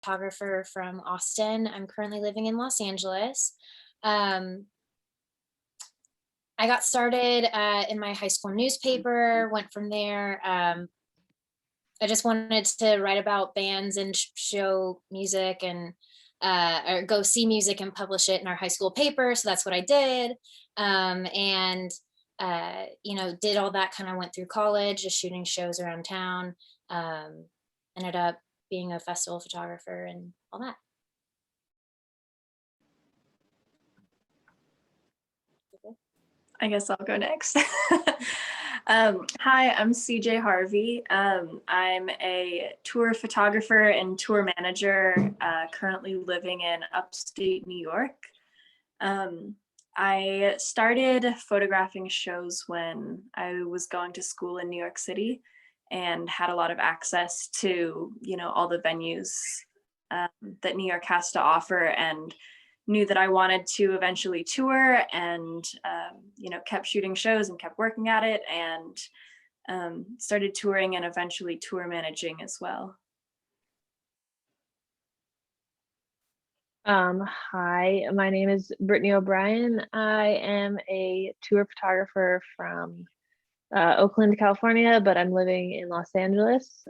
photographer from Austin. I'm currently living in Los Angeles. Um, I got started in my high school newspaper, went from there. I just wanted to write about bands and show music and or go see music and publish it in our high school paper. So that's what I did. And did all that, kind of went through college, just shooting shows around town. Ended up being a festival photographer and all that. I guess I'll go next. Hi, I'm CJ Harvey. I'm a tour photographer and tour manager, currently living in upstate New York. I started photographing shows when I was going to school in New York City and had a lot of access to, all the venues that New York has to offer, and knew that I wanted to eventually tour, and kept shooting shows and kept working at it, and started touring and eventually tour managing as well. Hi, my name is Brittany O'Brien. I am a tour photographer from Oakland, California, but I'm living in Los Angeles.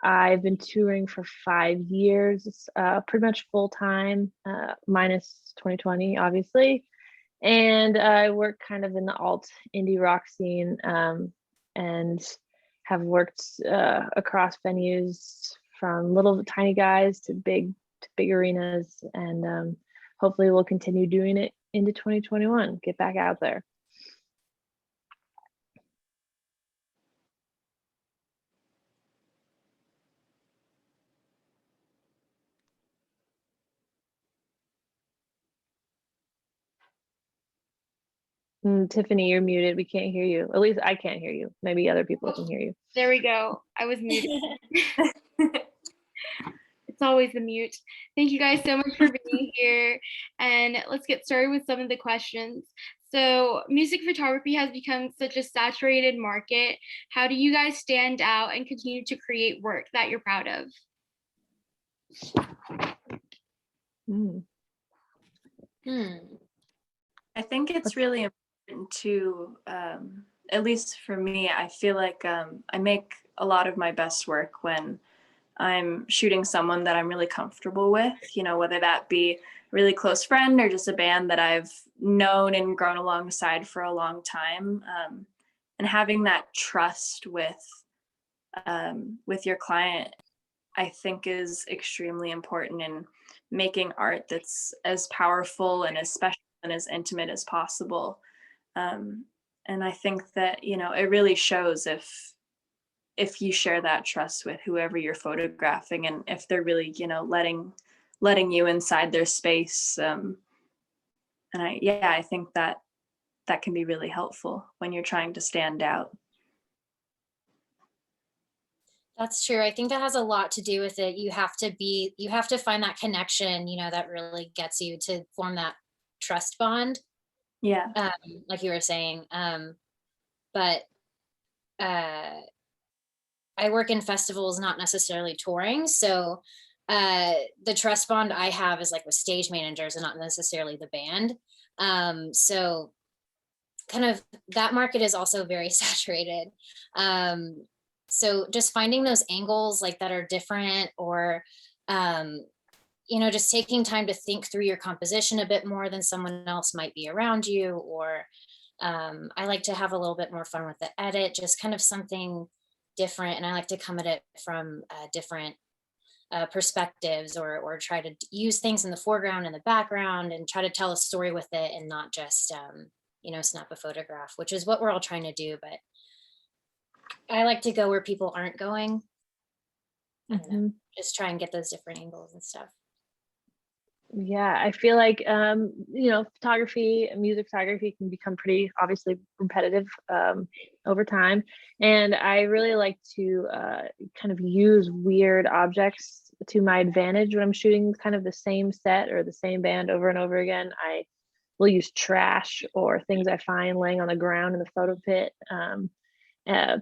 I've been touring for 5 years, pretty much full time, minus 2020, obviously. And I work kind of in the alt indie rock scene, and have worked across venues from little tiny guys to big arenas, and hopefully we'll continue doing it into 2021, get back out there. Tiffany, you're muted. We can't hear you. At least I can't hear you. Maybe other people can hear you. There we go. I was muted. It's always the mute. Thank you guys so much for being here. And let's get started with some of the questions. So music photography has become such a saturated market. How do you guys stand out and continue to create work that you're proud of? I think it's really important to, at least for me, I feel like I make a lot of my best work when I'm shooting someone that I'm really comfortable with, whether that be a really close friend or just a band that I've known and grown alongside for a long time. And having that trust with your client, I think, is extremely important in making art that's as powerful and as special and as intimate as possible. And I think that, it really shows if you share that trust with whoever you're photographing, and if they're really, letting you inside their space. And I think that can be really helpful when you're trying to stand out. That's true. I think that has a lot to do with it. You have to find that connection, that really gets you to form that trust bond. Yeah. Like you were saying. But I work in festivals, not necessarily touring. So the trust bond I have is like with stage managers and not necessarily the band. So kind of that market is also very saturated. So just finding those angles like that are different, or just taking time to think through your composition a bit more than someone else might be around you. Or I like to have a little bit more fun with the edit, just kind of something different. And I like to come at it from different perspectives, or try to use things in the foreground and the background and try to tell a story with it, and not just snap a photograph, which is what we're all trying to do. But I like to go where people aren't going. Just try and get those different angles and stuff. Yeah, I feel like photography, music photography can become pretty obviously repetitive over time, and I really like to kind of use weird objects to my advantage when I'm shooting kind of the same set or the same band over and over again. I will use trash or things I find laying on the ground in the photo pit,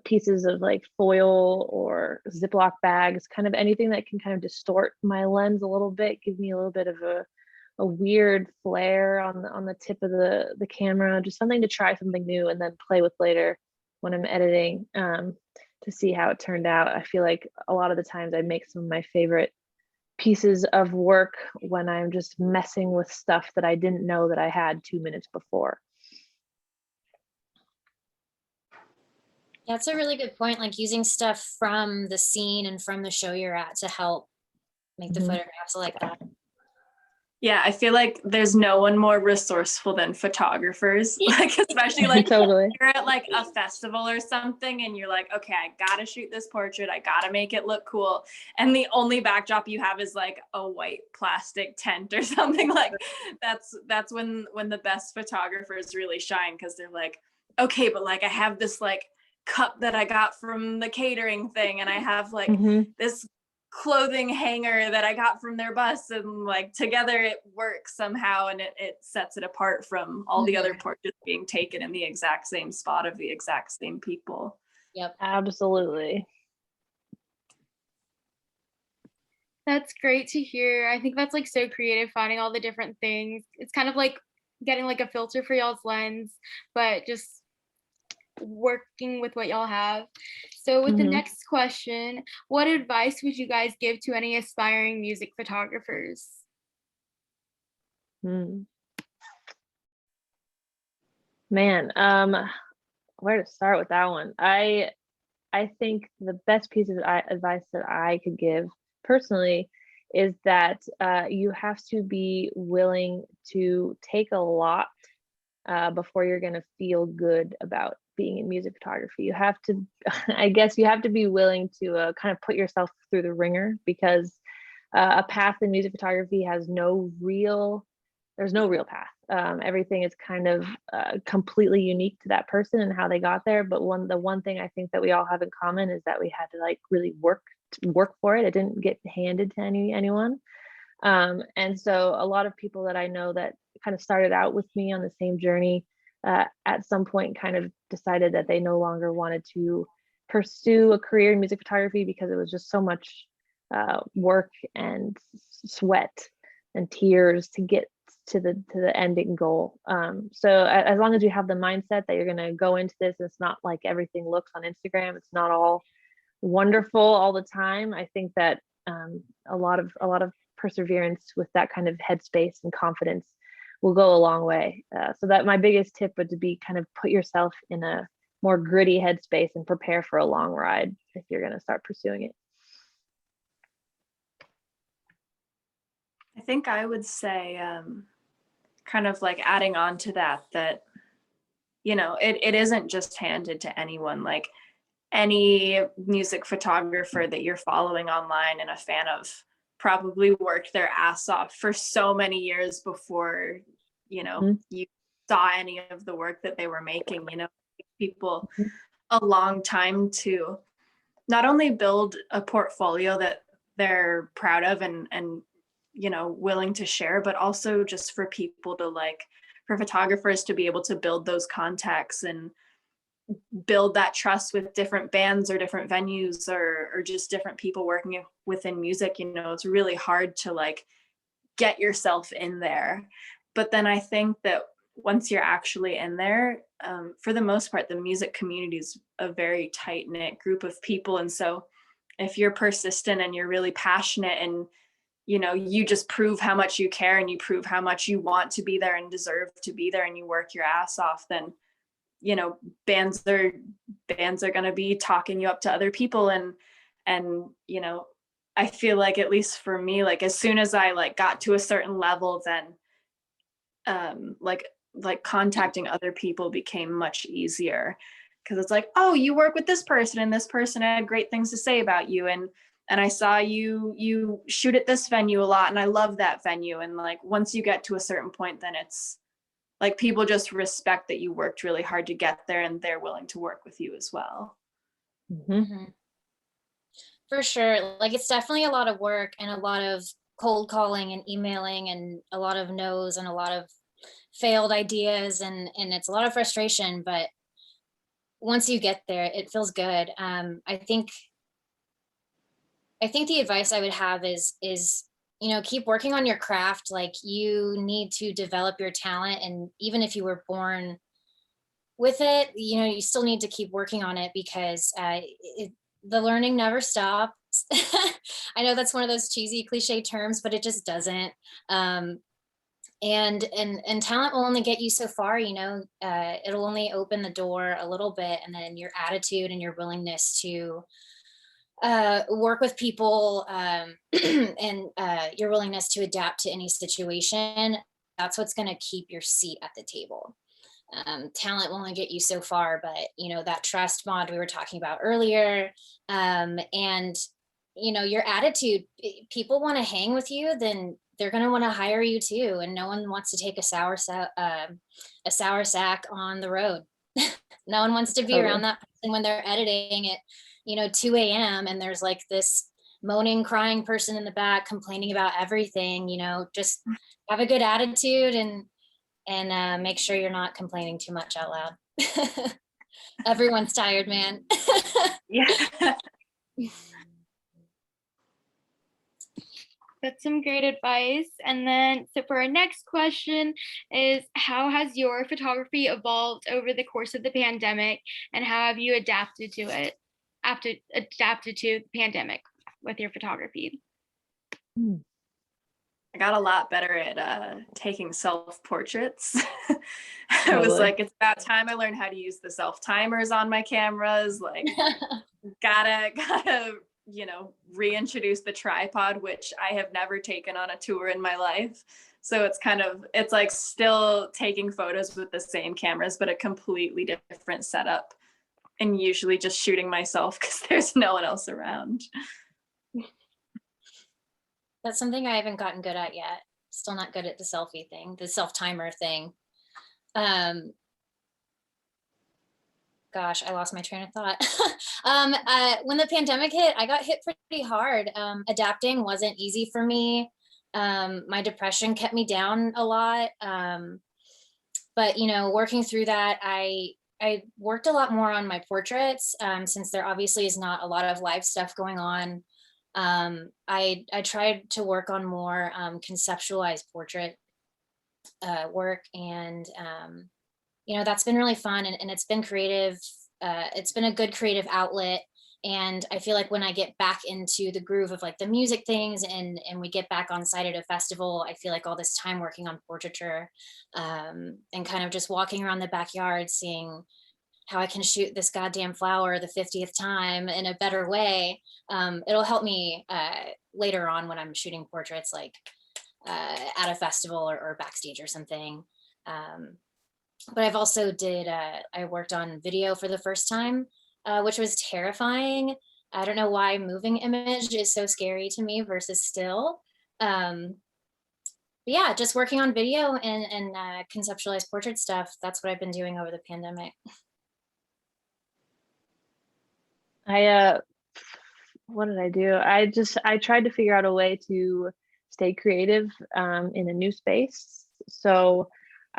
pieces of like foil or Ziploc bags, kind of anything that can kind of distort my lens a little bit, give me a little bit of a weird flare on the tip of the camera, just something to try something new and then play with later when I'm editing, to see how it turned out. I feel like a lot of the times I make some of my favorite pieces of work when I'm just messing with stuff that I didn't know that I had 2 minutes before. That's a really good point, like using stuff from the scene and from the show you're at to help make the photographs like that. Yeah, I feel like there's no one more resourceful than photographers, like especially like Totally. you're at like a festival or something and you're like, okay, I gotta shoot this portrait, I gotta make it look cool, and the only backdrop you have is like a white plastic tent or something. Like that's when the best photographers really shine, because they're like, okay, but like I have this like cup that I got from the catering thing, and I have like this clothing hanger that I got from their bus, and like together it works somehow, and it sets it apart from all the other portraits being taken in the exact same spot of the exact same people. Yep. Absolutely. That's great to hear. I think that's like so creative, finding all the different things. It's kind of like getting like a filter for y'all's lens, but just working with what y'all have. So with the next question, what advice would you guys give to any aspiring music photographers? Man, where to start with that one? I think the best piece of advice that I could give personally is that you have to be willing to take a lot before you're going to feel good about being in music photography. You have to, I guess you have to be willing to kind of put yourself through the ringer, because a path in music photography has there's no real path. Everything is kind of completely unique to that person and how they got there. But the one thing I think that we all have in common is that we had to like really work for it. It didn't get handed to anyone. And so a lot of people that I know that kind of started out with me on the same journey, at some point kind of decided that they no longer wanted to pursue a career in music photography because it was just so much work and sweat and tears to get to the ending goal. So as long as you have the mindset that you're going to go into this, it's not like everything looks on Instagram. It's not all wonderful all the time. I think that a lot of perseverance with that kind of headspace and confidence will go a long way. So that my biggest tip would be kind of put yourself in a more gritty headspace and prepare for a long ride if you're going to start pursuing it. I think I would say, kind of like adding on to that, you know, it isn't just handed to anyone. Like any music photographer that you're following online and a fan of probably worked their ass off for so many years before, you know, you saw any of the work that they were making. You know, people a long time to not only build a portfolio that they're proud of and you know, willing to share, but also just for people to like, for photographers to be able to build those contacts and build that trust with different bands or different venues or just different people working within music. You know, it's really hard to like get yourself in there. But then I think that once you're actually in there, for the most part, the music community is a very tight-knit group of people. And so if you're persistent and you're really passionate and, you know, you just prove how much you care and you prove how much you want to be there and deserve to be there and you work your ass off, then, you know, bands are going to be talking you up to other people. And, you know, I feel like, at least for me, like as soon as I like got to a certain level, then like contacting other people became much easier, because it's like, oh, you work with this person and this person had great things to say about you. And I saw you shoot at this venue a lot and I love that venue. And like, once you get to a certain point, then it's like people just respect that you worked really hard to get there and they're willing to work with you as well. For sure. Like it's definitely a lot of work and a lot of cold calling and emailing and a lot of no's and a lot of failed ideas and it's a lot of frustration, but once you get there, it feels good. I think the advice I would have is, you know, keep working on your craft. Like, you need to develop your talent. And even if you were born with it, you know, you still need to keep working on it, because the learning never stops. I know that's one of those cheesy cliche terms, but it just doesn't. And talent will only get you so far, you know. It'll only open the door a little bit, and then your attitude and your willingness to work with people, and your willingness to adapt to any situation, that's what's going to keep your seat at the table. Talent will only get you so far, but you know, that trust bond we were talking about earlier, and you know, your attitude, people want to hang with you, then they're going to want to hire you too. And no one wants to take a sour sack on the road. No one wants to be around that person when they're editing at, you know, 2 a.m. and there's like this moaning, crying person in the back complaining about everything. You know, just have a good attitude and make sure you're not complaining too much out loud. Everyone's tired, man. Yeah. That's some great advice. And then, so for our next question is, how has your photography evolved over the course of the pandemic, and how have you adapted to it, adapted to the pandemic with your photography? I got a lot better at taking self-portraits. I was like, it's about time I learned how to use the self-timers on my cameras. Like, gotta, you know, reintroduce the tripod, which I have never taken on a tour in my life. So it's like still taking photos with the same cameras, but a completely different setup, and usually just shooting myself because there's no one else around. That's something I haven't gotten good at yet. Still not good at the selfie thing, the self-timer thing. Gosh, I lost my train of thought. When the pandemic hit, I got hit pretty hard. Adapting wasn't easy for me. My depression kept me down a lot. But, you know, working through that, I worked a lot more on my portraits, since there obviously is not a lot of live stuff going on. I tried to work on more conceptualized portrait work, and you know, that's been really fun, and it's been creative. It's been a good creative outlet, and I feel like when I get back into the groove of like the music things, and we get back on site at a festival, I feel like all this time working on portraiture, and kind of just walking around the backyard, seeing how I can shoot this goddamn flower the 50th time in a better way. It'll help me later on when I'm shooting portraits, like at a festival or backstage or something. But I've also I worked on video for the first time, which was terrifying. I don't know why moving image is so scary to me versus still. Yeah, just working on video and conceptualized portrait stuff. That's what I've been doing over the pandemic. What did I do? I tried to figure out a way to stay creative in a new space. So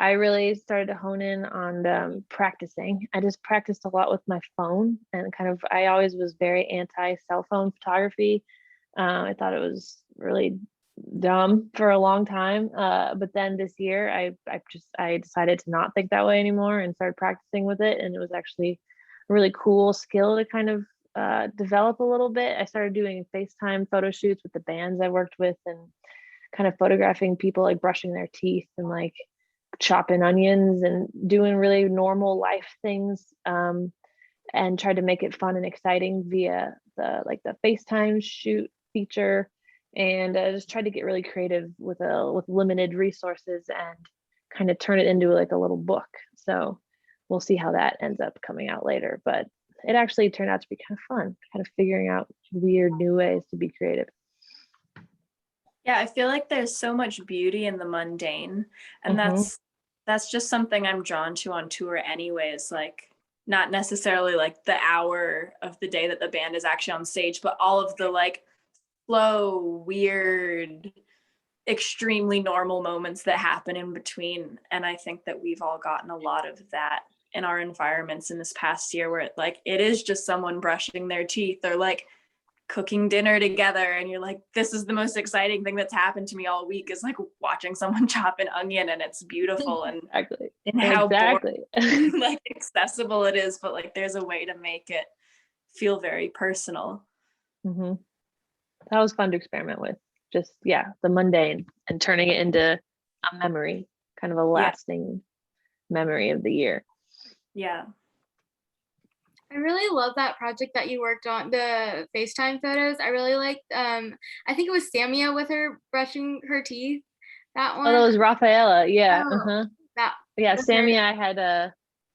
I really started to hone in on practicing. I just practiced a lot with my phone, and I always was very anti cell phone photography. I thought it was really dumb for a long time. But then this year I decided to not think that way anymore and started practicing with it. And it was actually a really cool skill to kind of develop a little bit. I started doing FaceTime photo shoots with the bands I worked with, and kind of photographing people like brushing their teeth and like chopping onions and doing really normal life things, and tried to make it fun and exciting via the FaceTime shoot feature, and just tried to get really creative with limited resources and kind of turn it into like a little book. So we'll see how that ends up coming out later, but it actually turned out to be kind of fun, kind of figuring out weird new ways to be creative. Yeah, I feel like there's so much beauty in the mundane, and that's just something I'm drawn to on tour anyways. Like, not necessarily like the hour of the day that the band is actually on stage, but all of the like slow, weird, extremely normal moments that happen in between. And I think that we've all gotten a lot of that in our environments in this past year where it is just someone brushing their teeth or like cooking dinner together, and you're like, this is the most exciting thing that's happened to me all week, is like watching someone chop an onion, and it's beautiful. And Exactly. and how Exactly. boring, like accessible it is, but like there's a way to make it feel very personal. hmm That was fun to experiment with. Just, yeah, the mundane and turning it into a memory, kind of a lasting memory of the year. Yeah. I really love that project that you worked on, the FaceTime photos. I really liked, I think it was Samia with her brushing her teeth. That Oh, that one. was Rafaela. Yeah. Oh, that Yeah, was Sammy, her. I had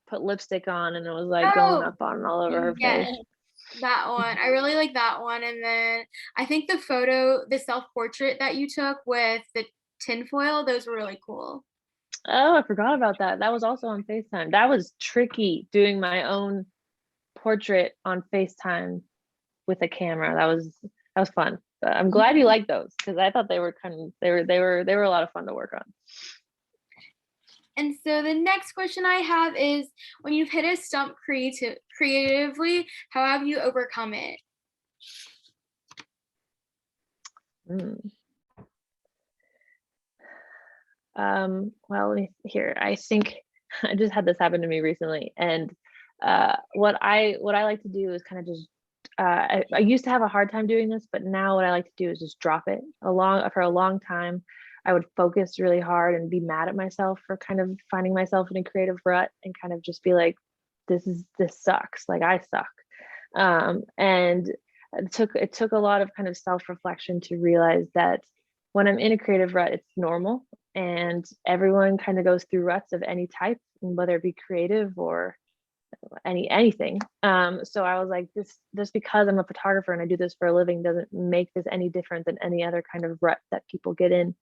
put lipstick on and it was like going Oh, up on all over her yes, face. that one. I really like that one. And then I think the photo, the self-portrait that you took with the tinfoil, those were really cool. Oh, I forgot about that. That was also on FaceTime. That was tricky, doing my own portrait on FaceTime with a camera. That was fun. But I'm glad you liked those, because I thought they were a lot of fun to work on. And so the next question I have is, when you've hit a stump creatively, how have you overcome it? Mm. Well, let me here. I think I just had this happen to me recently, and what I like to do is kind of just I used to have a hard time doing this, but now what I like to do is just drop it. For a long time, I would focus really hard and be mad at myself for kind of finding myself in a creative rut and kind of just be like, this sucks. Like, I suck. And it took a lot of kind of self-reflection to realize that when I'm in a creative rut, it's normal, and everyone kind of goes through ruts of any type, whether it be creative or anything. So I was like, this just because I'm a photographer and I do this for a living doesn't make this any different than any other kind of rut that people get in.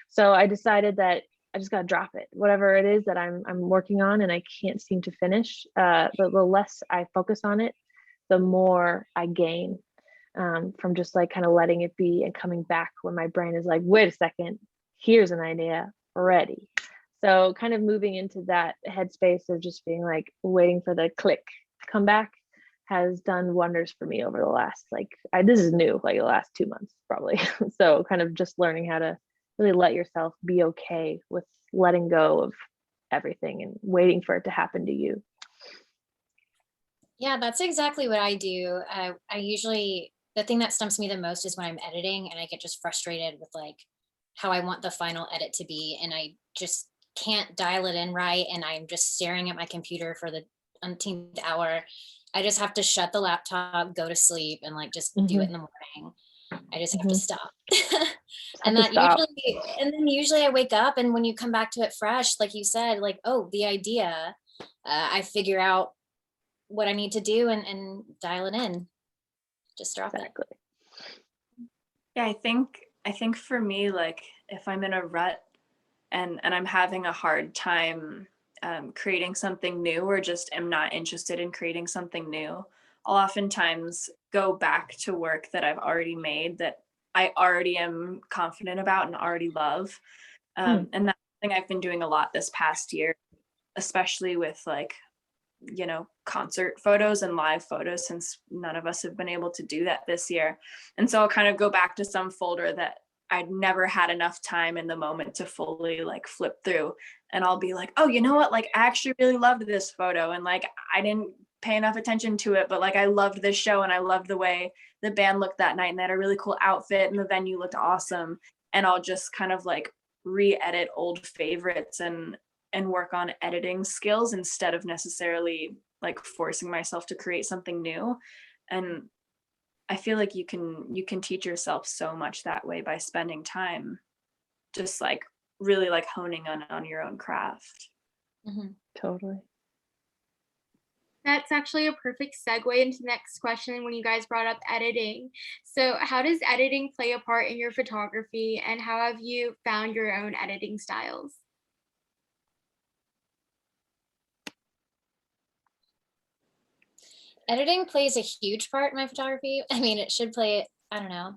So I decided that I just gotta drop it, whatever it is that I'm working on and I can't seem to finish. The less I focus on it, the more I gain, from just like kind of letting it be and coming back when my brain is like, wait a second, here's an idea, ready. So kind of moving into that headspace of just being like waiting for the click to come back has done wonders for me over the last, this is new, like the last 2 months probably. So kind of just learning how to really let yourself be okay with letting go of everything and waiting for it to happen to you. Yeah, that's exactly what I do. I usually, the thing that stumps me the most is when I'm editing and I get just frustrated with like how I want the final edit to be, and I just can't dial it in right, and I'm just staring at my computer for the umpteenth hour. I just have to shut the laptop, go to sleep, and like just do it in the morning. I just have to stop. And then usually I wake up, and when you come back to it fresh, like you said, like, oh, the idea, I figure out what I need to do and dial it in. Just drop it. Yeah, I think for me, like if I'm in a rut and I'm having a hard time creating something new, or just am not interested in creating something new, I'll oftentimes go back to work that I've already made, that I already am confident about and already love. And that's something I've been doing a lot this past year, especially with like, concert photos and live photos, since none of us have been able to do that this year. And so I'll kind of go back to some folder that I'd never had enough time in the moment to fully like flip through. And I'll be like, oh, you know what? Like, I actually really loved this photo. And like, I didn't pay enough attention to it, but like, I loved this show and I loved the way the band looked that night. And they had a really cool outfit and the venue looked awesome. And I'll just kind of like re-edit old favorites and work on editing skills instead of necessarily like forcing myself to create something new. And I feel like you can teach yourself so much that way, by spending time just like really like honing on your own craft. Totally. That's actually a perfect segue into the next question when you guys brought up editing. So how does editing play a part in your photography, and how have you found your own editing styles? Editing plays a huge part in my photography. I mean, it should play, I don't know,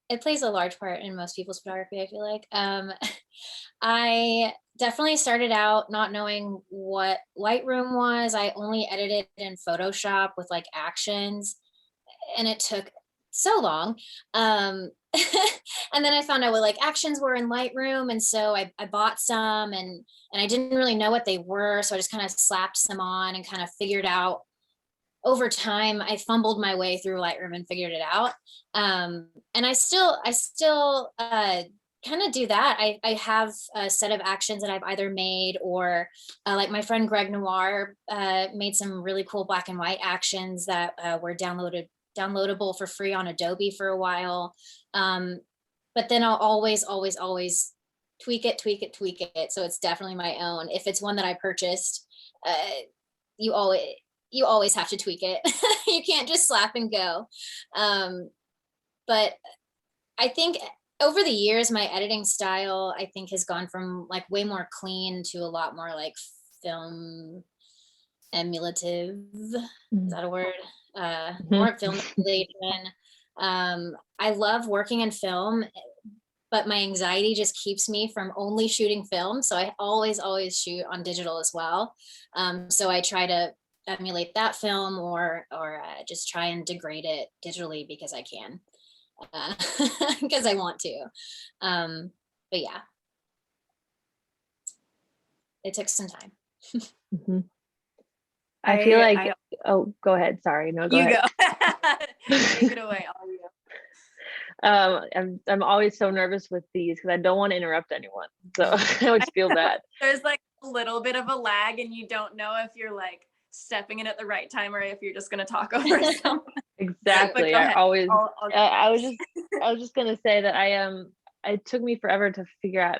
it plays a large part in most people's photography, I feel like. I definitely started out not knowing what Lightroom was. I only edited in Photoshop with like actions, and it took so long. And then I found out what like actions were in Lightroom, and so I bought some, and I didn't really know what they were, so I just kind of slapped some on and kind of figured out over time. I fumbled my way through Lightroom and figured it out. And I still kind of do that. I have a set of actions that I've either made, or like my friend Greg Noir made some really cool black and white actions that were downloadable for free on Adobe for a while. But then I'll always tweak it. So it's definitely my own. If it's one that I purchased, you always have to tweak it. You can't just slap and go. But I think over the years, my editing style, I think, has gone from like way more clean to a lot more like film emulative. Is that a word? More film emulation. I love working in film, but my anxiety just keeps me from only shooting film. So I always shoot on digital as well. So I try to emulate that film, or just try and degrade it digitally because I can, because I want to. But yeah, it took some time. I feel like, oh, go ahead. Sorry. No, go ahead. Take it away. All you. I'm always so nervous with these because I don't want to interrupt anyone. So I always feel bad. There's like a little bit of a lag, and you don't know if you're like stepping in at the right time or if you're just going to talk over someone. Exactly. I was just going to say that it took me forever to figure out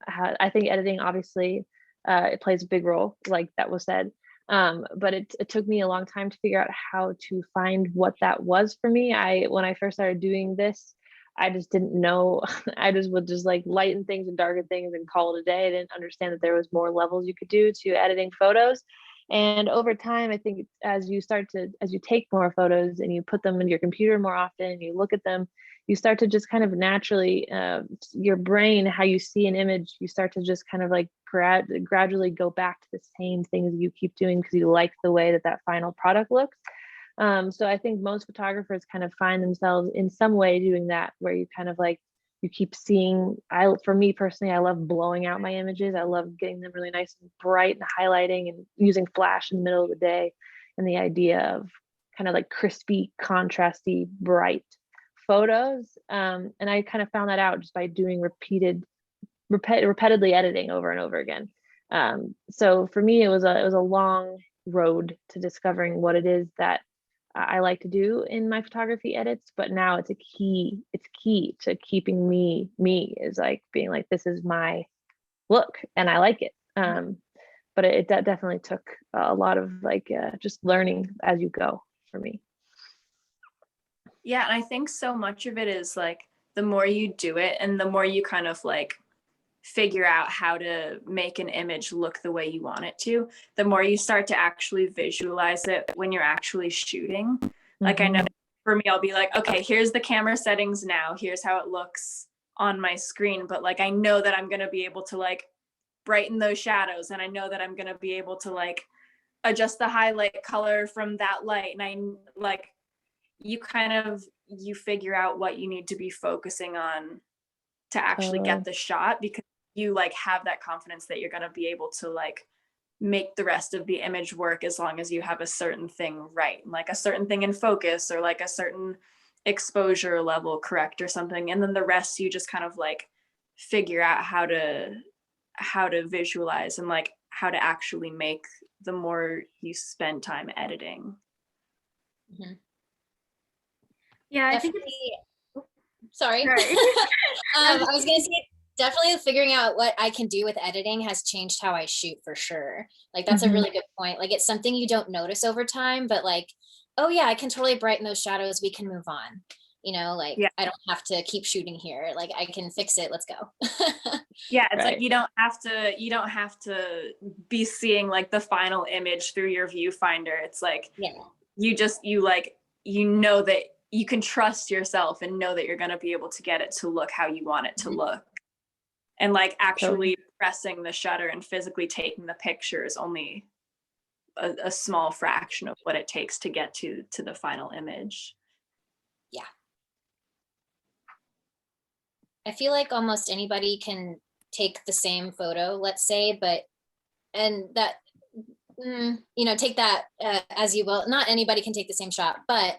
how. I think editing, obviously, it plays a big role, like that was said. But it took me a long time to figure out how to find what that was for me. When I first started doing this, I just didn't know. I just would just like lighten things and darken things and call it a day. I didn't understand that there was more levels you could do to editing photos. And over time, I think as you take more photos and you put them in your computer more often and you look at them, you start to just kind of naturally, your brain, how you see an image, you start to just kind of like gradually go back to the same things you keep doing because you like the way that final product looks. So I think most photographers kind of find themselves in some way doing that, where you kind of like, you keep seeing, for me personally, I love blowing out my images. I love getting them really nice and bright and highlighting and using flash in the middle of the day. And the idea of kind of like crispy, contrasty, bright photos. And I kind of found that out just by doing repetitively editing over and over again. So for me, it was a long road to discovering what it is that I like to do in my photography edits, but now it's key to keeping me is like being like, this is my look and I like it. But it definitely took a lot of like just learning as you go for me. Yeah, and I think so much of it is like the more you do it and the more you kind of like figure out how to make an image look the way you want it to, the more you start to actually visualize it when you're actually shooting. Like I know for me, I'll be like, okay, here's the camera settings now, here's how it looks on my screen, but like I know that I'm going to be able to like brighten those shadows, and I know that I'm going to be able to like adjust the highlight color from that light, and I like you figure out what you need to be focusing on to actually get the shot, because you like have that confidence that you're going to be able to like make the rest of the image work as long as you have a certain thing right, like a certain thing in focus or like a certain exposure level correct or something, and then the rest you just kind of like figure out how to visualize and like how to actually make the more you spend time editing. Yeah, I think sorry. I was gonna say, definitely figuring out what I can do with editing has changed how I shoot for sure. Like that's a really good point. Like it's something you don't notice over time, but like, oh yeah, I can totally brighten those shadows. We can move on. You know, like I don't have to keep shooting here. Like I can fix it. Let's go. Yeah, it's like you don't have to be seeing like the final image through your viewfinder. It's like you know that you can trust yourself and know that you're going to be able to get it to look how you want it to look. And like actually pressing the shutter and physically taking the picture is only a small fraction of what it takes to get to the final image. Yeah. I feel like almost anybody can take the same photo, let's say, and that, take that as you will. Not anybody can take the same shot, but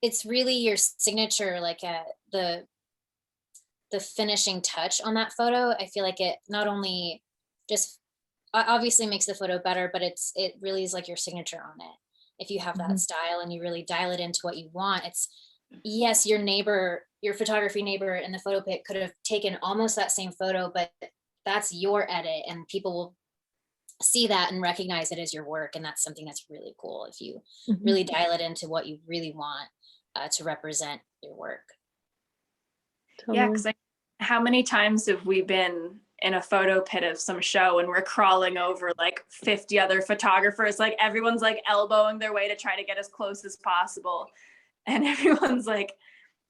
it's really your signature, like the finishing touch on that photo. I feel like it not only just obviously makes the photo better, but it really is like your signature on it. If you have that style and you really dial it into what you want, it's, yes, your photography neighbor in the photo pic could have taken almost that same photo, but that's your edit and people will see that and recognize it as your work. And that's something that's really cool if you really dial it into what you really want to represent your work. Totally. Yeah, because how many times have we been in a photo pit of some show and we're crawling over like 50 other photographers, like everyone's like elbowing their way to try to get as close as possible. And everyone's like,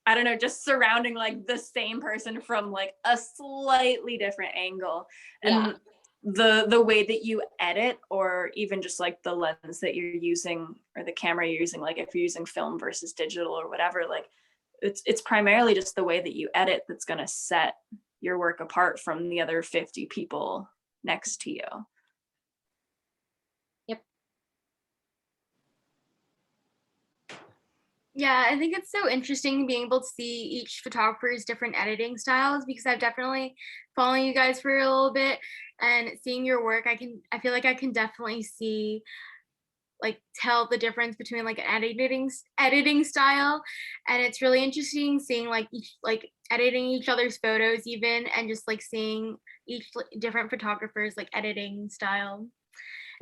I don't know, just surrounding like the same person from like a slightly different angle. And the way that you edit, or even just like the lens that you're using or the camera you're using, like if you're using film versus digital or whatever, like it's primarily just the way that you edit that's going to set your work apart from the other 50 people next to you. Yep. Yeah, I think it's so interesting being able to see each photographer's different editing styles, because I've definitely followed you guys for a little bit and seeing your work, I feel like I can definitely see, like, tell the difference between like an editing style. And it's really interesting seeing like editing each other's photos even, and just like seeing each different photographer's like editing style.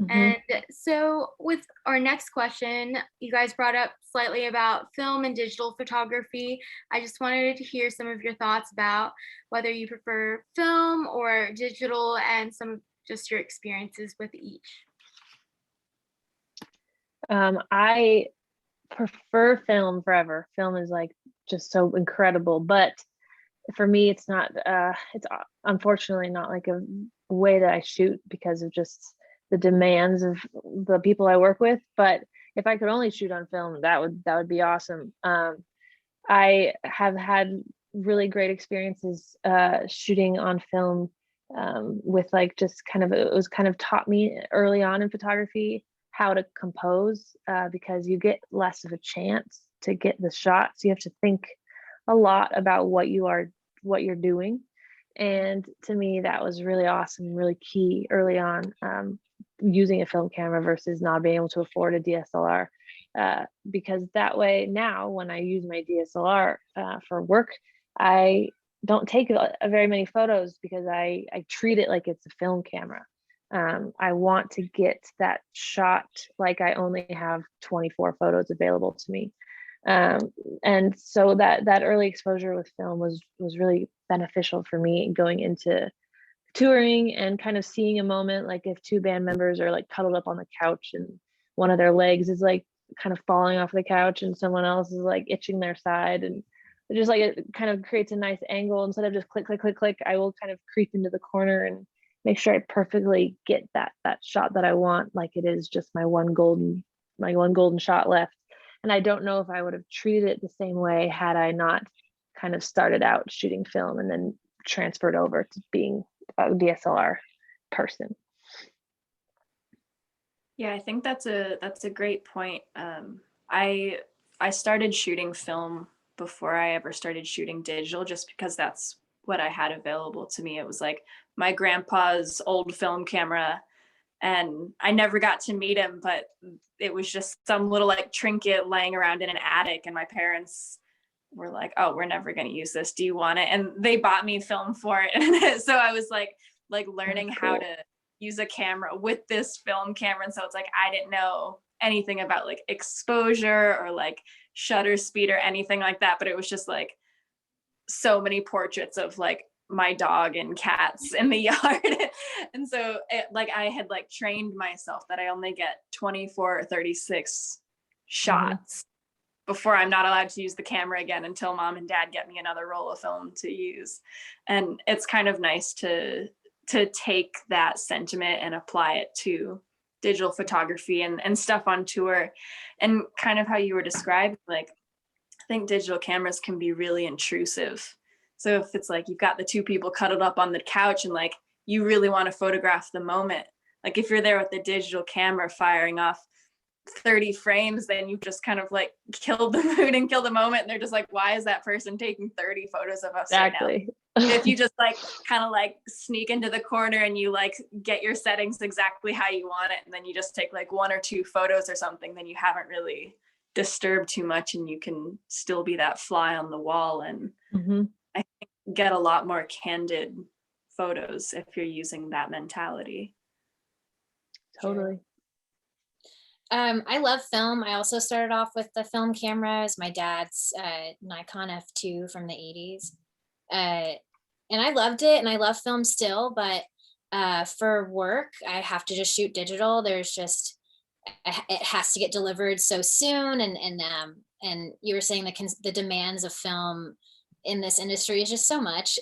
And so with our next question, you guys brought up slightly about film and digital photography. I just wanted to hear some of your thoughts about whether you prefer film or digital and some of just your experiences with each. I prefer film forever. Film is like just so incredible, but for me, it's not, it's unfortunately not like a way that I shoot because of just the demands of the people I work with. But if I could only shoot on film, that would be awesome. I have had really great experiences shooting on film with like just kind of, it was kind of taught me early on in photography how to compose because you get less of a chance to get the shots. You have to think a lot about what you're doing. And to me, that was really awesome, really key early on, using a film camera versus not being able to afford a DSLR. Because that way now when I use my DSLR for work, I don't take very many photos because I treat it like it's a film camera. I want to get that shot like I only have 24 photos available to me. And so that early exposure with film was really beneficial for me going into touring and kind of seeing a moment, like if two band members are like cuddled up on the couch and one of their legs is like kind of falling off the couch and someone else is like itching their side, and it just like it kind of creates a nice angle. Instead of just click click click click, I will kind of creep into the corner and make sure I perfectly get that shot that I want, like it is just my one golden shot left. And I don't know if I would have treated it the same way had I not kind of started out shooting film and then transferred over to being a DSLR person. Yeah, I think that's a great point. I started shooting film before I ever started shooting digital, just because that's what I had available to me. It was like my grandpa's old film camera, and I never got to meet him, but it was just some little like trinket laying around in an attic, and my parents were like, oh, we're never going to use this. Do you want it? And they bought me film for it. And so I was like learning how to use a camera with this film camera. And so it's like, I didn't know anything about like exposure or like shutter speed or anything like that. But it was just like so many portraits of like my dog and cats in the yard. And so like I had like trained myself that I only get 24 or 36 shots before I'm not allowed to use the camera again until mom and dad get me another roll of film to use. And it's kind of nice to take that sentiment and apply it to digital photography and stuff on tour. And kind of how you were describing, like, I think digital cameras can be really intrusive. So if it's like you've got the two people cuddled up on the couch and like you really want to photograph the moment, like if you're there with the digital camera firing off 30 frames, then you just kind of like killed the mood and killed the moment. And they're just like, why is that person taking 30 photos of us Exactly. right now? If you just like kind of like sneak into the corner and you like get your settings exactly how you want it, and then you just take like 1 or 2 photos or something, then you haven't really disturbed too much and you can still be that fly on the wall and I think get a lot more candid photos if you're using that mentality. Totally. I love film. I also started off with the film cameras. My dad's Nikon F2 from the 80s. And I loved it, and I love film still, but for work, I have to just shoot digital. There's just, it has to get delivered so soon. And you were saying the demands of film in this industry is just so much.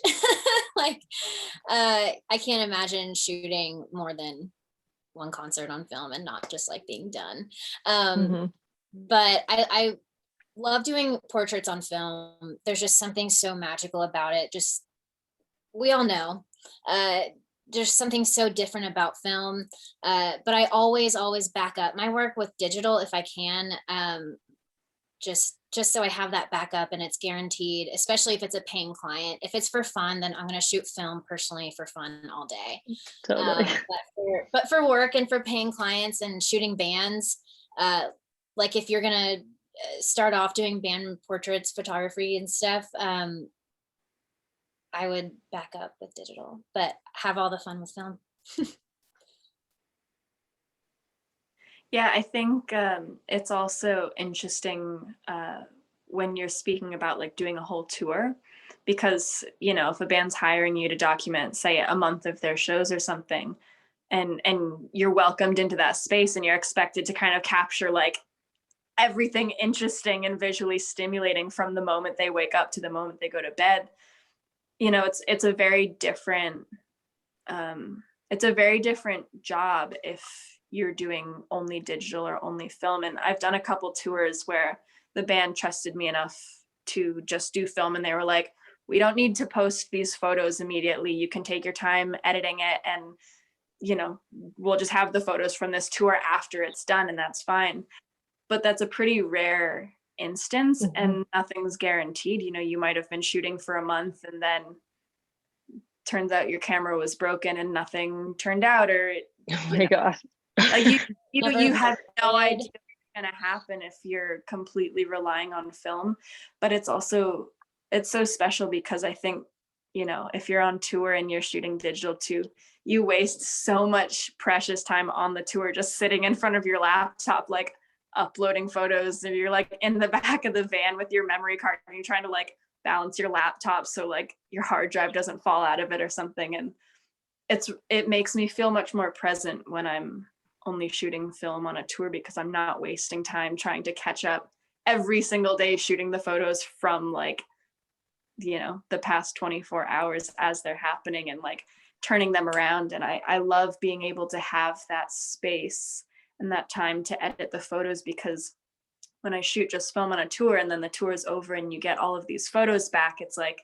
Like, I can't imagine shooting more than one concert on film and not just like being done. But I love doing portraits on film. There's just something so magical about it. Just, we all know there's something so different about film, but I always back up my work with digital if I can, just so I have that backup and it's guaranteed, especially if it's a paying client. If it's for fun, then I'm going to shoot film personally for fun all day. Totally. But for work and for paying clients and shooting bands, like if you're going to start off doing band portraits, photography and stuff, I would back up with digital, but have all the fun with film. Yeah, I think it's also interesting when you're speaking about like doing a whole tour, because, you know, if a band's hiring you to document, say, a month of their shows or something, and you're welcomed into that space and you're expected to kind of capture like everything interesting and visually stimulating from the moment they wake up to the moment they go to bed, you know, it's a very different job if you're doing only digital or only film. And I've done a couple tours where the band trusted me enough to just do film, and they were like, we don't need to post these photos immediately, you can take your time editing it, and, you know, we'll just have the photos from this tour after it's done, and that's fine. But that's a pretty rare instance, and nothing's guaranteed. You know, you might have been shooting for a month and then turns out your camera was broken and nothing turned out, or Oh my gosh. like you have no idea what's gonna happen if you're completely relying on film. But it's so special because I think, you know, if you're on tour and you're shooting digital too, you waste so much precious time on the tour just sitting in front of your laptop, like uploading photos, and you're like in the back of the van with your memory card and you're trying to like balance your laptop so like your hard drive doesn't fall out of it or something. And it makes me feel much more present when I'm only shooting film on a tour, because I'm not wasting time trying to catch up every single day shooting the photos from like, you know, the past 24 hours as they're happening and like turning them around. And I love being able to have that space and that time to edit the photos, because when I shoot just film on a tour and then the tour is over and you get all of these photos back, it's like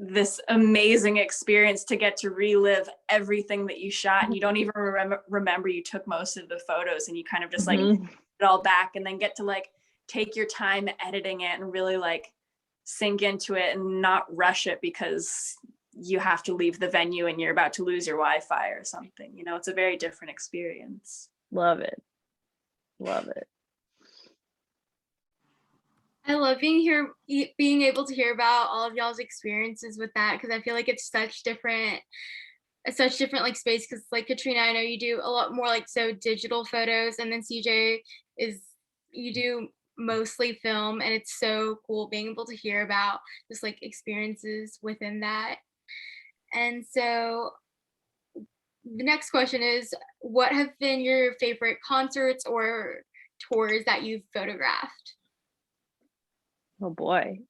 this amazing experience to get to relive everything that you shot, and you don't even remember you took most of the photos, and you kind of just like put it all back and then get to like take your time editing it and really like sink into it and not rush it because you have to leave the venue and you're about to lose your Wi-Fi or something. You know, it's a very different experience. Love it. Love it. I love being able to hear about all of y'all's experiences with that, because I feel like it's such different like space. Because like Katrina, I know you do a lot more like so digital photos, and then CJ you do mostly film, and it's so cool being able to hear about just like experiences within that. And so the next question is, what have been your favorite concerts or tours that you've photographed? Oh boy.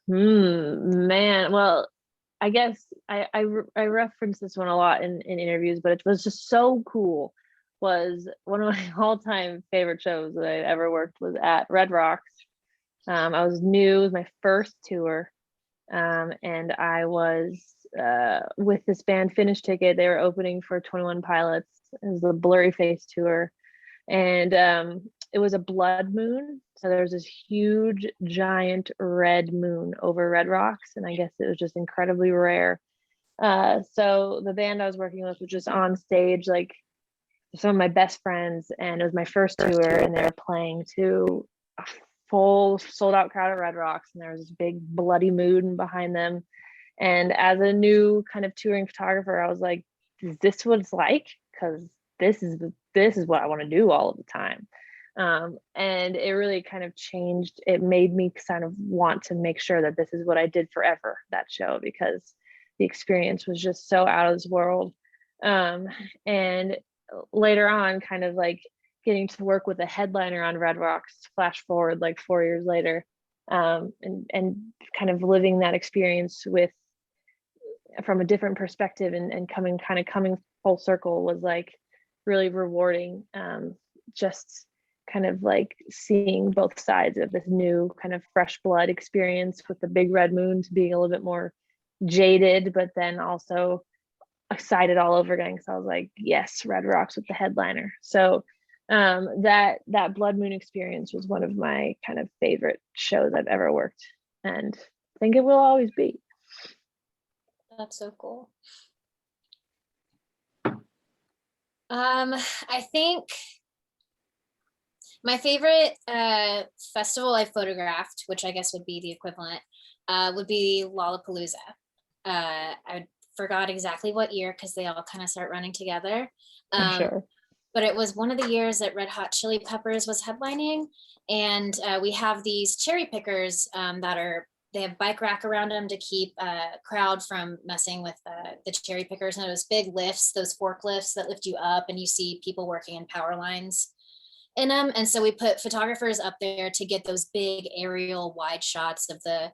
Man. Well, I guess I reference this one a lot in interviews, but it was just so cool. Was one of my all-time favorite shows that I ever worked was at Red Rocks. I was new, it was my first tour. And I was with this band Finish Ticket. They were opening for 21 Pilots. It was the Blurry Face tour. And it was a blood moon. So there was this huge, giant red moon over Red Rocks. And I guess it was just incredibly rare. So the band I was working with was just on stage, like some of my best friends. And it was my first tour, and they were playing to a full sold out crowd at Red Rocks. And there was this big bloody moon behind them. And as a new kind of touring photographer, I was like, is this what it's like? Because this is what I want to do all of the time. And it really kind of changed. It made me kind of want to make sure that this is what I did forever, that show, because the experience was just so out of this world. And later on, kind of like getting to work with a headliner on Red Rocks, flash forward like 4 years later, and kind of living that experience with from a different perspective, and coming full circle was like really rewarding. Just kind of like seeing both sides of this new kind of fresh blood experience with the big red moon, to being a little bit more jaded, but then also excited all over again. So I was like, yes, Red Rocks with the headliner. So that blood moon experience was one of my kind of favorite shows I've ever worked, and I think it will always be. That's so cool. I think my favorite festival I photographed, which I guess would be the equivalent, would be Lollapalooza. I forgot exactly what year because they all kind of start running together. Sure. But it was one of the years that Red Hot Chili Peppers was headlining, and we have these cherry pickers they have bike rack around them to keep crowd from messing with the cherry pickers. And those big lifts, those forklifts that lift you up, and you see people working in power lines in them. And so we put photographers up there to get those big aerial wide shots of the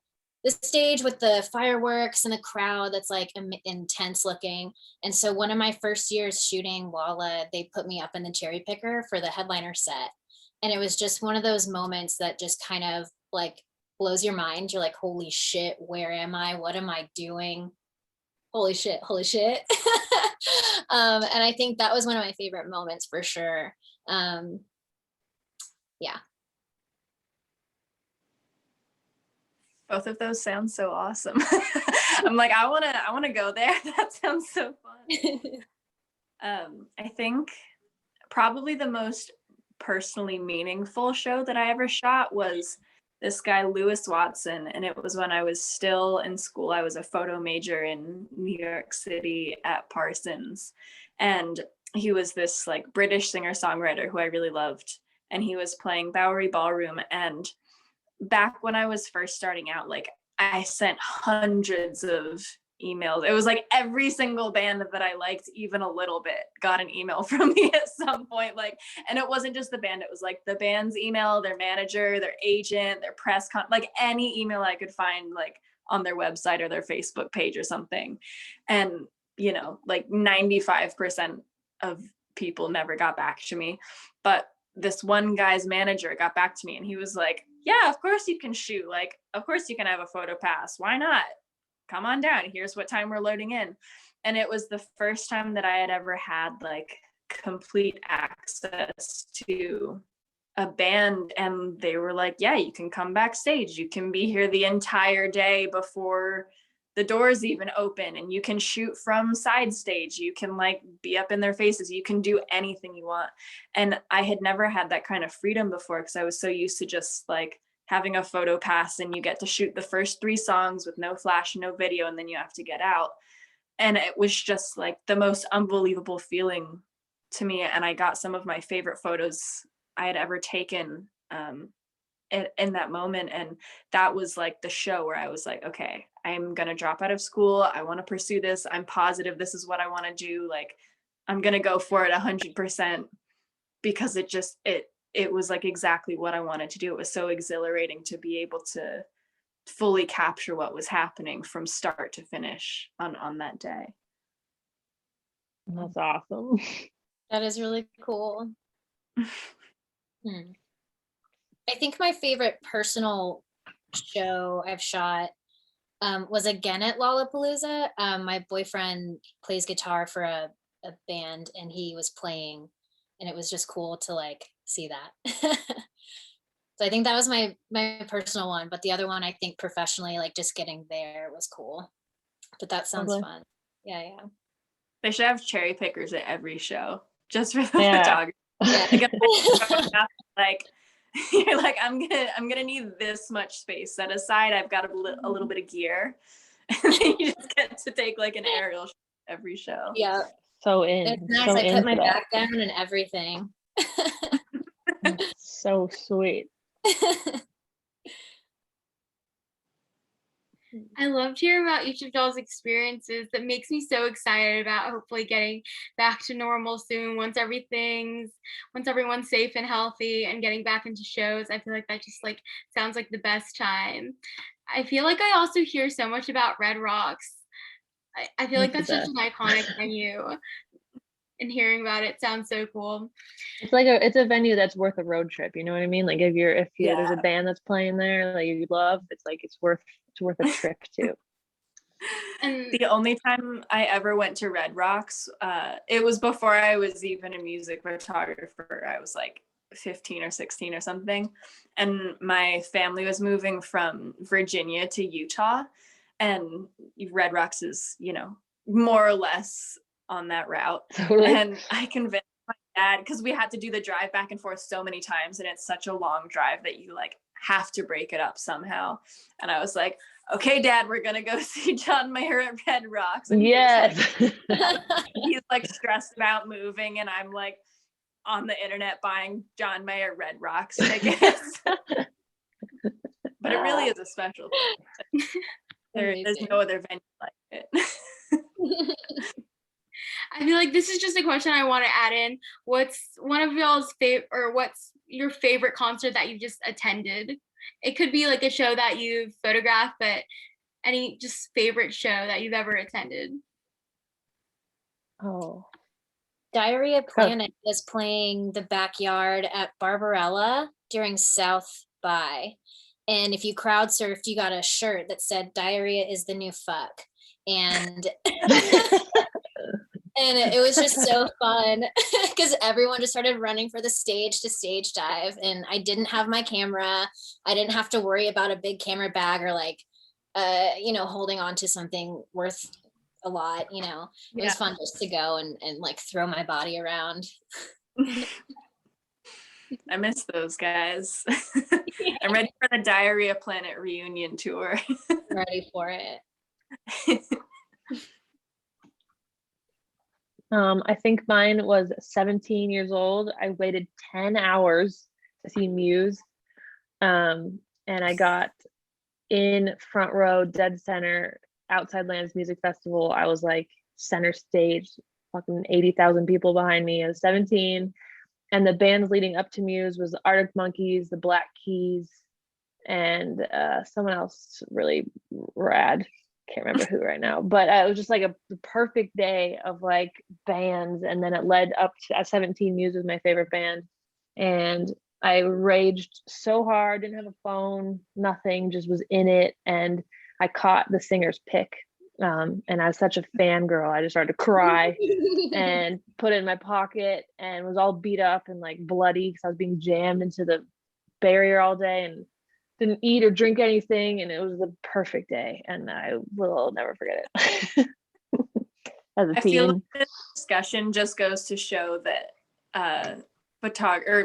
stage with the fireworks and the crowd that's like intense looking. And so one of my first years shooting Lolla, they put me up in the cherry picker for the headliner set. And it was just one of those moments that just kind of like blows your mind. You're like, holy shit, where am I? What am I doing? Holy shit. And I think that was one of my favorite moments for sure. Yeah. Both of those sound so awesome. I'm like, I wanna go there. That sounds so fun. I think probably the most personally meaningful show that I ever shot was this guy, Lewis Watson. And it was when I was still in school. I was a photo major in New York City at Parsons. And he was this like British singer-songwriter who I really loved. And he was playing Bowery Ballroom. And back when I was first starting out, like I sent hundreds of emails. It was like every single band that I liked, even a little bit, got an email from me at some point. Like, and it wasn't just the band, it was like the band's email, their manager, their agent, their press like any email I could find like on their website or their Facebook page or something. And, you know, like 95% of people never got back to me. But this one guy's manager got back to me and he was like, yeah, of course you can shoot. Like, of course you can have a photo pass. Why not? Come on down. Here's what time we're loading in. And it was the first time that I had ever had like complete access to a band. And they were like, yeah, you can come backstage. You can be here the entire day before the doors even open, and you can shoot from side stage. You can like be up in their faces. You can do anything you want. And I had never had that kind of freedom before because I was so used to just like having a photo pass and you get to shoot the first 3 songs with no flash, no video, and then you have to get out. And it was just like the most unbelievable feeling to me. And I got some of my favorite photos I had ever taken in that moment. And that was like the show where I was like, okay, I'm going to drop out of school. I want to pursue this. I'm positive this is what I want to do. Like, I'm going to go for it 100% because it it was like exactly what I wanted to do. It was so exhilarating to be able to fully capture what was happening from start to finish on that day. That's awesome. That is really cool. I think my favorite personal show I've shot was again at Lollapalooza. My boyfriend plays guitar for a band, and he was playing, and it was just cool to like see that. So I think that was my personal one, but the other one I think professionally, like just getting there was cool. But that sounds fun. Yeah. They should have cherry pickers at every show just for the photography. Yeah. Like you're like, I'm gonna need this much space set aside. I've got a little bit of gear, and then you just get to take like an aerial shot every show. Yeah. So in. It's nice. So I put my into back down and everything. So sweet. I loved hearing about each of y'all's experiences. That makes me so excited about hopefully getting back to normal soon once everyone's safe and healthy and getting back into shows. I feel like that just like sounds like the best time. I feel like I also hear so much about Red Rocks. I feel like that's such an iconic venue, and hearing about it sounds so cool. It's like it's a venue that's worth a road trip. You know what I mean? Like if there's a band that's playing there that you love, it's like it's worth a trip too. And the only time I ever went to Red Rocks, it was before I was even a music photographer. I was like 15 or 16 or something, and my family was moving from Virginia to Utah, and Red Rocks is, you know, more or less on that route. Totally. And I convinced my dad, because we had to do the drive back and forth so many times, and it's such a long drive that you like have to break it up somehow. And I was like, okay, Dad, we're gonna go see John Mayer at Red Rocks. And yes. he's like stressed about moving, and I'm like on the internet buying John Mayer Red Rocks tickets. But it really is a special thing. There's no other venue like it. I feel like this is just a question I want to add in. What's one of y'all's favorite, or what's your favorite concert that you just attended? It could be like a show that you've photographed, but any just favorite show that you've ever attended. Oh. Diarrhea Planet was playing the backyard at Barbarella during South by. And if you crowd surfed, you got a shirt that said "Diarrhea is the new fuck." And and it was just so fun because everyone just started running for the stage to stage dive. And I didn't have my camera. I didn't have to worry about a big camera bag or like, holding on to something worth a lot, It was fun just to go and like throw my body around. I miss those guys. I'm ready for the Diarrhea Planet reunion tour. I'm ready for it. I think mine was 17 years old. I waited 10 hours to see Muse. And I got in front row, dead center, Outside Lands Music Festival. I was like center stage, fucking 80,000 people behind me. I was 17. And the bands leading up to Muse was the Arctic Monkeys, the Black Keys, and someone else really rad. Can't remember who right now, but it was just like a perfect day of like bands. And then it led up to, at 17, Muse was my favorite band. And I raged so hard, didn't have a phone, nothing, just was in it. And I caught the singer's pick. And I was such a fangirl. I just started to cry and put it in my pocket and was all beat up and like bloody because I was being jammed into the barrier all day and didn't eat or drink anything. And it was the perfect day. And I will never forget it. As a teen. Feel like this discussion just goes to show that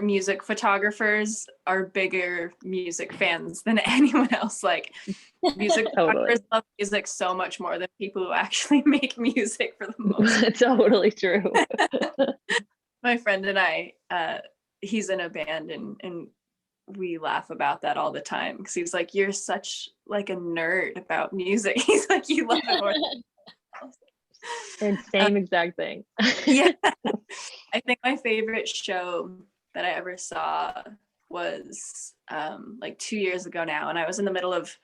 music photographers are bigger music fans than anyone else. Like music photographers love music so much more than people who actually make music for the most. Totally true. My friend and I, he's in a band and we laugh about that all the time because he's like, you're such like a nerd about music. He's like, you love it more. And same exact thing. Yeah. I think my favorite show that I ever saw was like 2 years ago now, and I was in the middle of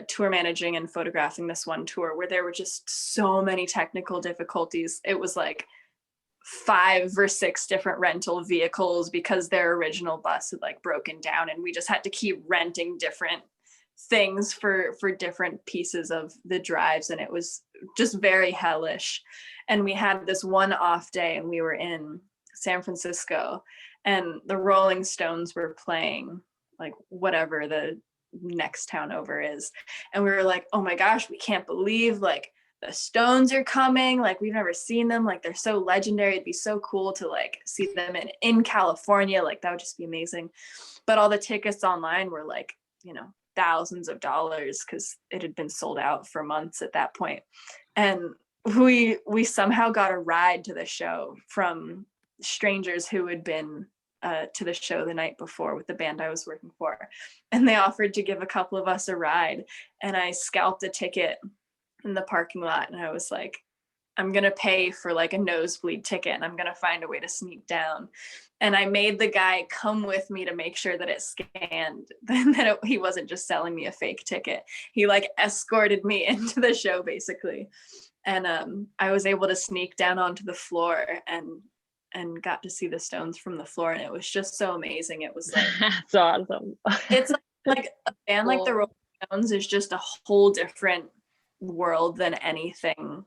tour managing and photographing this one tour where there were just so many technical difficulties. It was like 5 or 6 different rental vehicles because their original bus had like broken down, and we just had to keep renting different things for different pieces of the drives, and it was just very hellish. And we had this one off day, and we were in San Francisco, and the Rolling Stones were playing like whatever the next town over is, and we were like, oh my gosh, we can't believe like the Stones are coming, like we've never seen them, like they're so legendary, it'd be so cool to like see them in California, like that would just be amazing. But all the tickets online were like, you know, thousands of dollars because it had been sold out for months at that point. And we somehow got a ride to the show from strangers who had been to the show the night before with the band I was working for, and they offered to give a couple of us a ride, and I scalped a ticket in the parking lot, and I was like, I'm gonna pay for like a nosebleed ticket, and I'm gonna find a way to sneak down. And I made the guy come with me to make sure that it scanned, that he wasn't just selling me a fake ticket. He like escorted me into the show basically. And I was able to sneak down onto the floor and got to see the Stones from the floor, and it was just so amazing. It was like, That's awesome. it's like a band like the Rolling Stones is just a whole different world than anything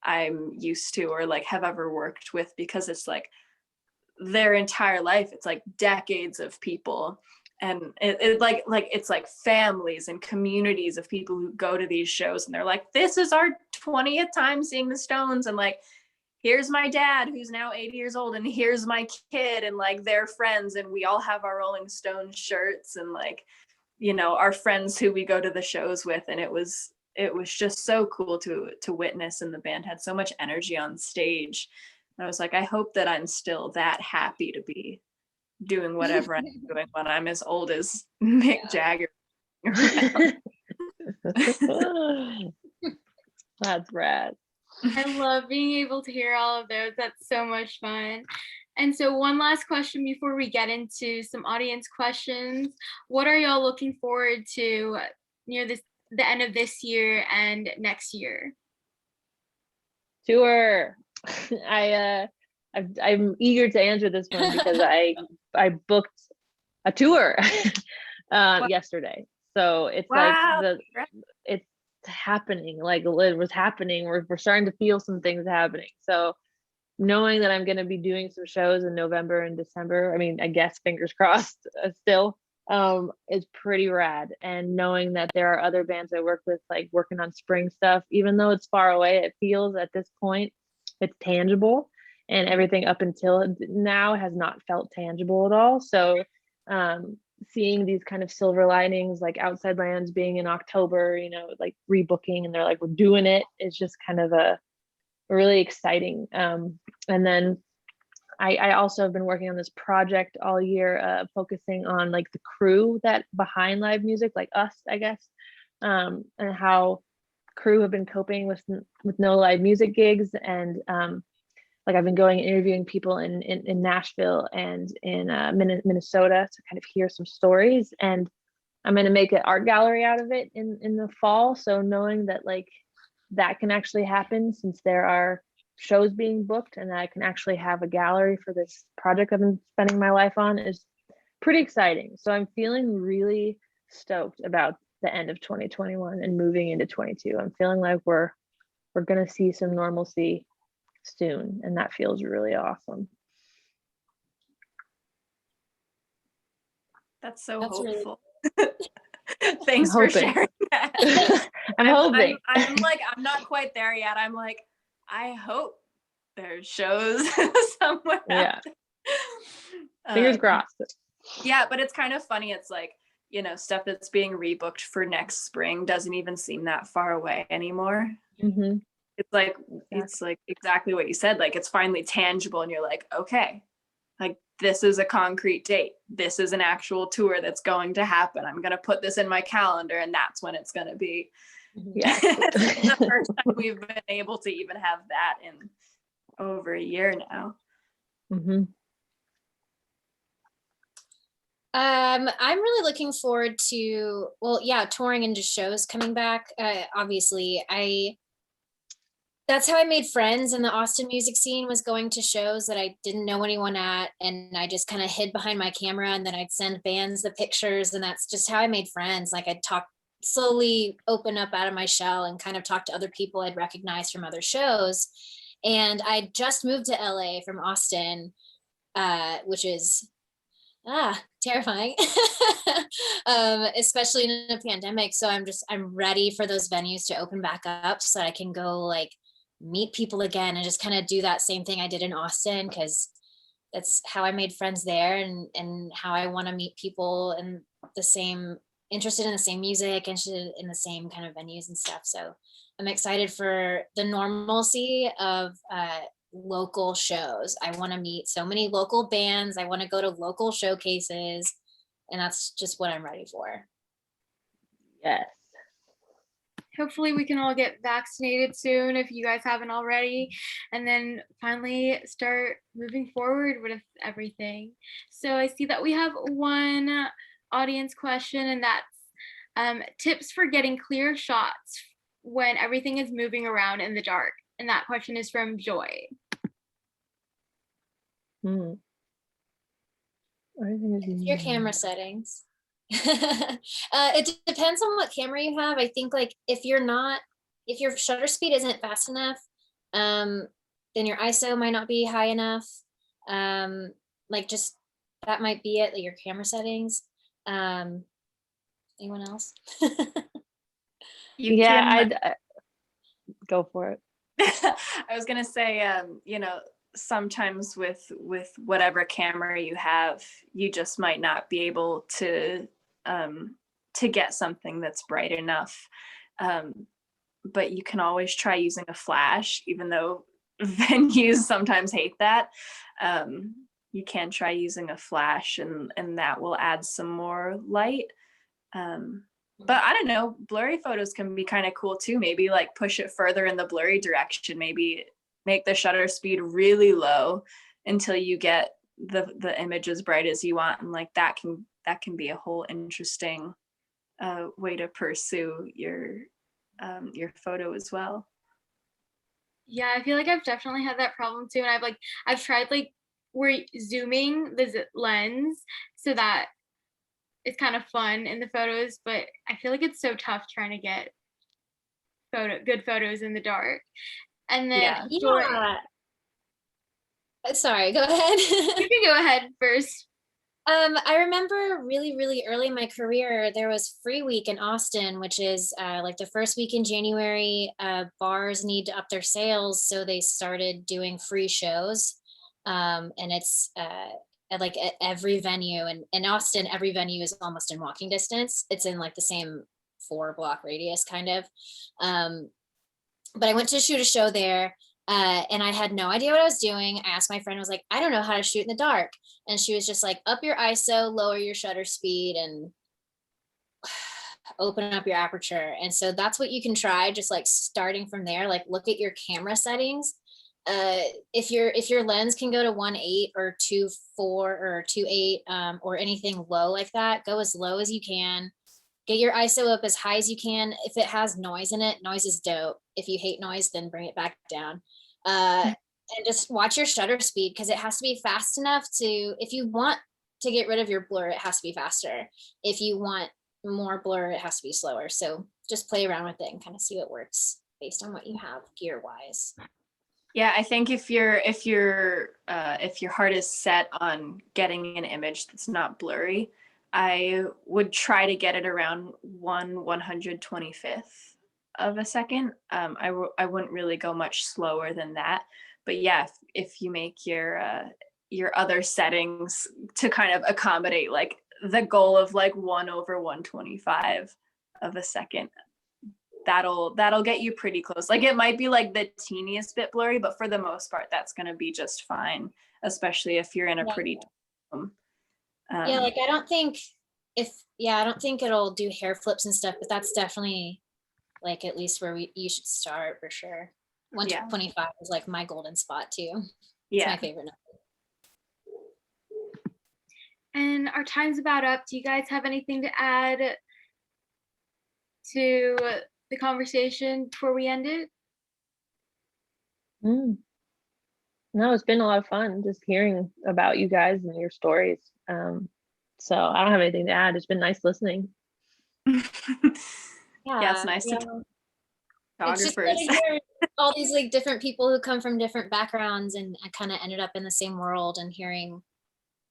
I'm used to or like have ever worked with, because it's like their entire life, it's like decades of people, and it like it's like families and communities of people who go to these shows, and they're like, this is our 20th time seeing the Stones, and like here's my dad who's now 80 years old, and here's my kid and like their friends, and we all have our Rolling Stones shirts, and like, you know, our friends who we go to the shows with. And it was just so cool to witness, and the band had so much energy on stage. And I was like, I hope that I'm still that happy to be doing whatever I'm doing when I'm as old as Mick Jagger. That's rad. I love being able to hear all of those. That's so much fun. And so one last question before we get into some audience questions. What are y'all looking forward to near the end of this year and next year? Tour. I'm eager to answer this one because I booked a tour yesterday. So it's Wow. like it's happening, like it was happening. We're starting to feel some things happening. So knowing that I'm going to be doing some shows in November and December, I mean, I guess fingers crossed still, is pretty rad. And knowing that there are other bands I work with, like working on spring stuff, even though it's far away, it feels at this point it's tangible, and everything up until now has not felt tangible at all. So seeing these kind of silver linings, like Outside Lands being in October, you know, like rebooking, and they're like, we're doing it, is just kind of a really exciting. And then I also have been working on this project all year, focusing on like the crew that behind live music, like us, I guess, and how crew have been coping with no live music gigs. And like I've been going and interviewing people in Nashville and in Minnesota to kind of hear some stories. And I'm going to make an art gallery out of it in the fall. So knowing that like that can actually happen, since there are shows being booked, and that I can actually have a gallery for this project I've been spending my life on, is pretty exciting. So I'm feeling really stoked about the end of 2021 and moving into 22. I'm feeling like we're going to see some normalcy soon, and that feels really awesome. That's so That's really hopeful. Thanks for sharing that. I'm hoping. I'm like, I'm not quite there yet. I'm like, I hope there's shows somewhere. Yeah. Fingers crossed. Yeah, but it's kind of funny. It's like, you know, stuff that's being rebooked for next spring doesn't even seem that far away anymore. Mm-hmm. It's like exactly what you said. Like, it's finally tangible, and you're like, okay, like this is a concrete date. This is an actual tour that's going to happen. I'm going to put this in my calendar, and that's when it's going to be. Yeah. It's the first time we've been able to even have that in over a year now. Mm-hmm. I'm really looking forward to, well, yeah, touring and just shows coming back. Obviously, that's how I made friends in the Austin music scene, was going to shows that I didn't know anyone at, and I just kind of hid behind my camera, and then I'd send bands the pictures, and that's just how I made friends. Like I'd slowly open up out of my shell and kind of talk to other people I'd recognize from other shows. And I just moved to LA from Austin, which is terrifying. Especially in a pandemic. So I'm ready for those venues to open back up so that I can go like meet people again and just kind of do that same thing I did in Austin, because that's how I made friends there, and how I want to meet people and the same, interested in the same music, interested in the same kind of venues and stuff. So I'm excited for the normalcy of local shows. I want to meet so many local bands. I want to go to local showcases, and that's just what I'm ready for. Yes. Hopefully we can all get vaccinated soon if you guys haven't already, and then finally start moving forward with everything. So I see that we have one audience question, and that's tips for getting clear shots when everything is moving around in the dark. And that question is from Joy. Your camera settings. It depends on what camera you have. I think like if your shutter speed isn't fast enough, then your ISO might not be high enough. Like just that might be it, like your camera settings. Anyone else? I'd go for it. I was gonna say, sometimes with whatever camera you have, you just might not be able to get something that's bright enough. But you can always try using a flash, even though venues sometimes hate that. You can try using a flash, and that will add some more light. But I don't know, blurry photos can be kind of cool too. Maybe like push it further in the blurry direction, maybe make the shutter speed really low until you get the image as bright as you want. And like that can be a whole interesting way to pursue your photo as well. Yeah, I feel like I've definitely had that problem too. And I've tried like we're zooming the lens so that it's kind of fun in the photos, but I feel like it's so tough trying to get good photos in the dark. And then Joy, Sorry, go ahead. you can go ahead first. I remember really, really early in my career, there was Free Week in Austin, which is like the first week in January. Bars need to up their sales, so they started doing free shows. And it's at every venue, and in Austin, every venue is almost in walking distance. It's in like the same 4-block radius kind of. But I went to shoot a show there, and I had no idea what I was doing. I asked my friend, I was like, I don't know how to shoot in the dark. And she was just like, up your ISO, lower your shutter speed, and open up your aperture. And so that's what you can try, just like starting from there. Like look at your camera settings. If your lens can go to 1.8 or 2.4 or 2.8, or anything low like that, go as low as you can. Get your ISO up as high as you can. If it has noise in it, noise is dope. If you hate noise, then bring it back down. And just watch your shutter speed, because it has to be fast enough if you want to get rid of your blur, it has to be faster. If you want more blur, it has to be slower. So just play around with it and kind of see what works based on what you have gear wise. Yeah, I think if your heart is set on getting an image that's not blurry, I would try to get it around 1/125th of a second. I wouldn't really go much slower than that. But yeah, if you make your other settings to kind of accommodate like the goal of like 1/125 of a second, that'll get you pretty close. Like it might be like the teeniest bit blurry, but for the most part, that's going to be just fine, especially if you're in a pretty like I don't think it'll do hair flips and stuff, but that's definitely like at least where you should start for sure. 125 is like my golden spot too. It's my favorite number. And our time's about up. Do you guys have anything to add to the conversation before we end it? Mm. No, it's been a lot of fun just hearing about you guys and your stories. So I don't have anything to add. It's been nice listening. Yeah, it's nice to It's just good photographers. to hear all these like different people who come from different backgrounds, and I kind of ended up in the same world, and hearing,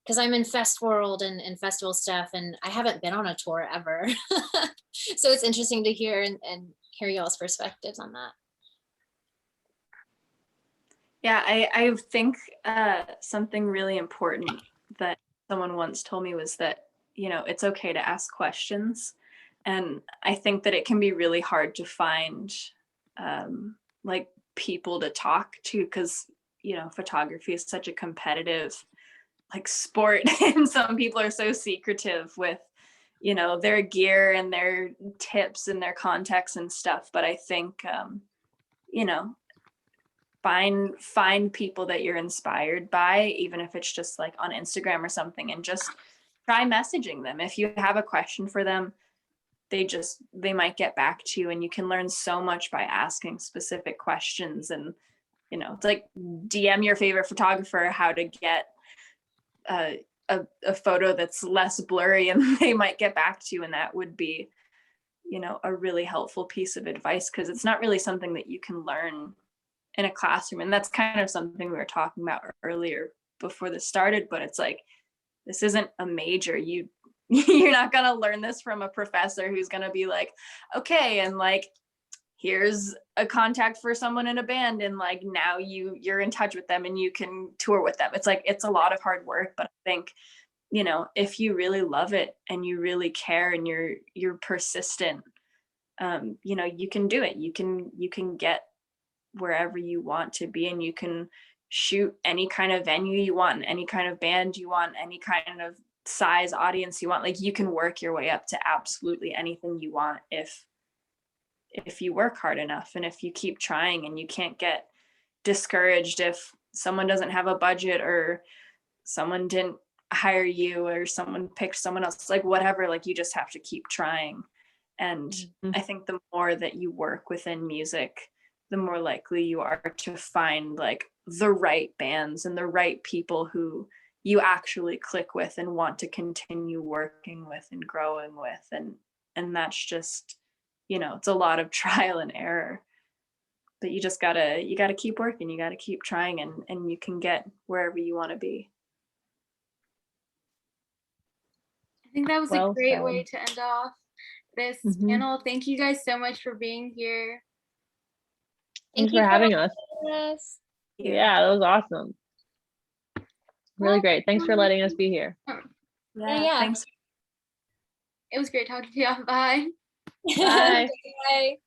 because I'm in fest world and festival stuff, and I haven't been on a tour ever. So it's interesting to hear and hear y'all's perspectives on that. Yeah, I think something really important that someone once told me was that, you know, it's okay to ask questions. And I think that it can be really hard to find like people to talk to, because, you know, photography is such a competitive like sport and some people are so secretive with, you know, their gear and their tips and their contacts and stuff. But I think, you know, find people that you're inspired by, even if it's just like on Instagram or something, and just try messaging them. If you have a question for them, they might get back to you, and you can learn so much by asking specific questions. And, you know, it's like DM your favorite photographer how to get a photo that's less blurry, and they might get back to you, and that would be, you know, a really helpful piece of advice, because it's not really something that you can learn in a classroom. And that's kind of something we were talking about earlier before this started, but it's like, this isn't a major. You're not going to learn this from a professor who's going to be like, okay, and like, here's a contact for someone in a band, and like now you're in touch with them and you can tour with them. It's like, it's a lot of hard work, but I think, you know, if you really love it and you really care and you're persistent, you know, you can do it. You can get wherever you want to be, and you can shoot any kind of venue you want, any kind of band you want, any kind of size audience you want. Like, you can work your way up to absolutely anything you want if you work hard enough, and if you keep trying. And you can't get discouraged if someone doesn't have a budget, or someone didn't hire you, or someone picked someone else, like whatever. Like, you just have to keep trying. And I think the more that you work within music, the more likely you are to find like the right bands and the right people who you actually click with and want to continue working with and growing with. And that's just, you know, it's a lot of trial and error, but you gotta keep working, you gotta keep trying, and you can get wherever you want to be. I think that was Well a great said. way to end off this Mhm. panel. Thank you guys so much for being here. Thanks for having us. us. Yeah, that was awesome. Really great. Thanks for letting us be here. Yeah. Thanks. It was great talking to you. Bye. Bye. Bye.